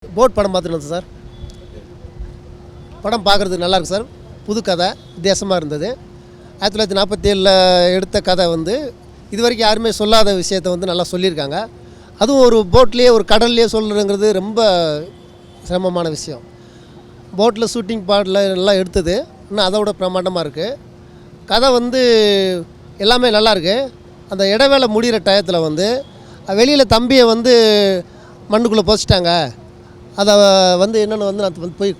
Boat படம் பார்த்துட்டு sir. படம் பார்க்குறதுக்கு நல்லாயிருக்கு சார். புது கதை வித்தியாசமாக இருந்தது. 1947 எடுத்த கதை வந்து இது வரைக்கும் யாருமே சொல்லாத விஷயத்தை வந்து நல்லா சொல்லியிருக்காங்க. அதுவும் ஒரு போட்லேயே ஒரு கடல்லையே சொல்கிறதுங்கிறது ரொம்ப சிரமமான விஷயம். போட்டில் ஷூட்டிங் பாட்டில் எல்லாம் எடுத்தது இன்னும் அதை விட பிரமாண்டமாக இருக்குது. கதை வந்து எல்லாமே நல்லாயிருக்கு. அந்த இடைவேளை முடிகிற டயத்தில் வந்து வெளியில் தம்பியை வந்து மண்ணுக்குள்ளே புதைச்சிட்டாங்க, அதை வந்து என்னென்னு வந்து நான் போய்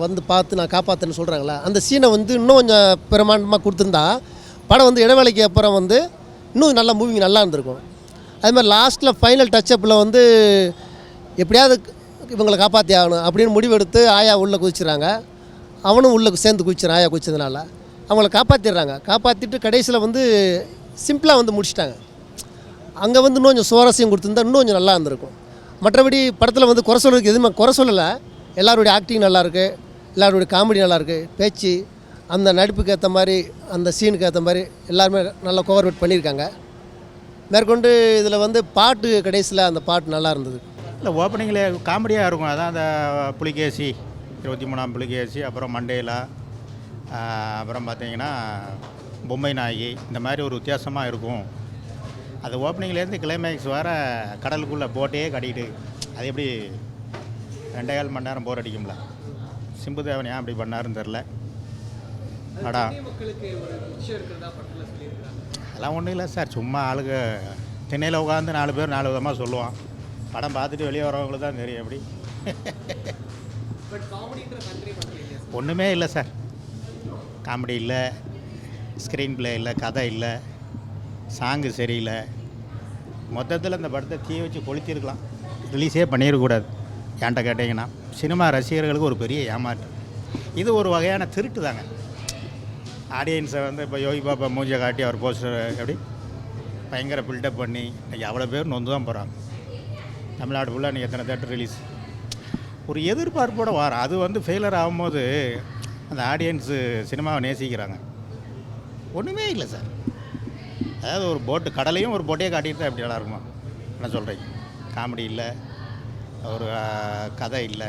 வந்து பார்த்து நான் காப்பாற்றுன்னு சொல்கிறாங்களே, அந்த சீனை வந்து இன்னும் கொஞ்சம் பிரமாண்டமாக கொடுத்துருந்தா படம் வந்து இடைவேளைக்கு அப்புறம் வந்து இன்னும் நல்லா மூவிங் நல்லா இருந்திருக்கும். அது மாதிரி லாஸ்ட்டில் ஃபைனல் டச்சப்பில் வந்து எப்படியாவது இவங்களை காப்பாற்றி ஆகணும் அப்படின்னு முடிவெடுத்து ஆயா உள்ளே குதிச்சுறாங்க. அவனும் உள்ளே சேர்ந்து குதிச்சிடான். ஆயா குதிச்சதுனால அவங்கள காப்பாற்றிடுறாங்க. காப்பாற்றிட்டு கடைசியில் வந்து சிம்பிளாக வந்து முடிச்சிட்டாங்க. அங்கே வந்து இன்னும் கொஞ்சம் சுவாரஸ்யம் கொடுத்துருந்தா இன்னும் கொஞ்சம் நல்லா இருந்திருக்கும். மற்றபடி படத்தில் வந்து குறை சொல்கிறதுக்கு எதுவுமே குறை சொல்லலை. எல்லாருடைய ஆக்டிங் நல்லாயிருக்கு, எல்லாருடைய காமெடி நல்லாயிருக்கு, பேச்சு அந்த நடிப்புக்கு ஏற்ற மாதிரி அந்த சீனுக்கு ஏற்ற மாதிரி எல்லாருமே நல்லா கோஆர்டினேட் பண்ணியிருக்காங்க. மேற்கொண்டு இதில் வந்து பாட்டு கடைசியில் அந்த பாட்டு நல்லா இருந்தது. இல்லை, ஓப்பனிங்கில் காமெடியாக இருக்கும். அதான் அந்த புலிகேசி 23ஆம் புலிகேசி, அப்புறம் மண்டேலா, அப்புறம் பார்த்திங்கன்னா பொம்மை நாயகி, இந்த மாதிரி ஒரு வித்தியாசமாக இருக்கும். அது ஓப்பனிங்லேருந்து கிளைமேக்ஸ் வர கடலுக்குள்ளே போட்டையே கட்டிக்கிட்டு அது எப்படி 2.5 மணி நேரம் போர் அடிக்கும்ல. சிம்புதேவன் ஏன் அப்படி பண்ணாருன்னு தெரில. அடா அதெல்லாம் ஒன்றும் இல்லை சார். சும்மா ஆளுங்க திண்ணையில் உட்காந்து 4 பேர் 4 விதமாக சொல்லுவான். படம் பார்த்துட்டு வெளியே வரவங்களுக்கு தான் தெரியும் எப்படி. ஒன்றுமே இல்லை சார். காமெடி இல்லை, ஸ்க்ரீன் ப்ளே இல்லை, கதை இல்லை, சாங்கு சரியில்லை. மொத்தத்தில் இந்த படத்தை தீ வச்சு கொளுத்திருக்கலாம், ரிலீஸே பண்ணிடக்கூடாது. ஏன்ட்ட கேட்டிங்கன்னா சினிமா ரசிகர்களுக்கு ஒரு பெரிய ஏமாற்று. இது ஒரு வகையான திருட்டு தாங்க. ஆடியன்ஸை வந்து இப்போ யோகி பாபா மூஞ்சை காட்டி அவர் போஸ்டர் எப்படி பயங்கர பில்டப் பண்ணி இன்றைக்கி அவ்வளோ பேர் நொந்து தான் போகிறாங்க. தமிழ்நாடு ஃபுல்லாக இன்றைக்கி எத்தனை தேட்டர் ரிலீஸ் ஒரு எதிர்பார்ப்போடு வரும். அது வந்து ஃபெயிலர் ஆகும்போது அந்த ஆடியன்ஸு சினிமாவை நேசிக்கிறாங்க. ஒன்றுமே இல்லை சார். அதாவது ஒரு போட்டு கடலையும் ஒரு போட்டையே காட்டிட்டு தான் எப்படி நல்லா இருக்குமா என்ன சொல்கிறீங்க? காமெடி இல்லை, ஒரு கதை இல்லை.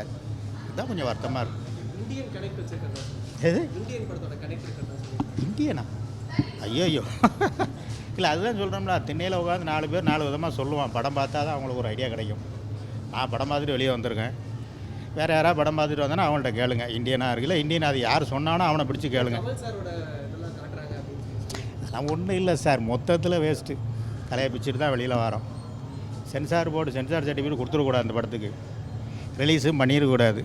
இதுதான் கொஞ்சம் வருத்தமாக இருக்குது. எது இந்தியனா? ஐயோ இல்லை, அதுதான் சொல்கிறோம்ல. திண்ணையில் உட்காந்து 4 பேர் 4 விதமாக சொல்லுவான். படம் பார்த்தா தான் அவங்களுக்கு ஒரு ஐடியா கிடைக்கும். நான் படம் பார்த்துட்டு வெளியே வந்திருக்கேன். வேறு யாராவது படம் பார்த்துட்டு வந்தேன்னா அவங்கள்ட்ட கேளுங்க. இந்தியனாக இருக்குல்ல, இந்தியன் அது யார் சொன்னானோ அவனை பிடிச்சி கேளுங்க. அதெல்லாம் ஒன்றும் இல்லை சார். மொத்தத்தில் வேஸ்ட்டு. தலையை பிச்சுட்டு தான் வெளியில் வரோம். சென்சார் போர்டு சென்சார் சர்டிஃபிகேட் கொடுத்துடக்கூடாது. அந்த படத்துக்கு ரிலீஸும் பண்ணிடக்கூடாது.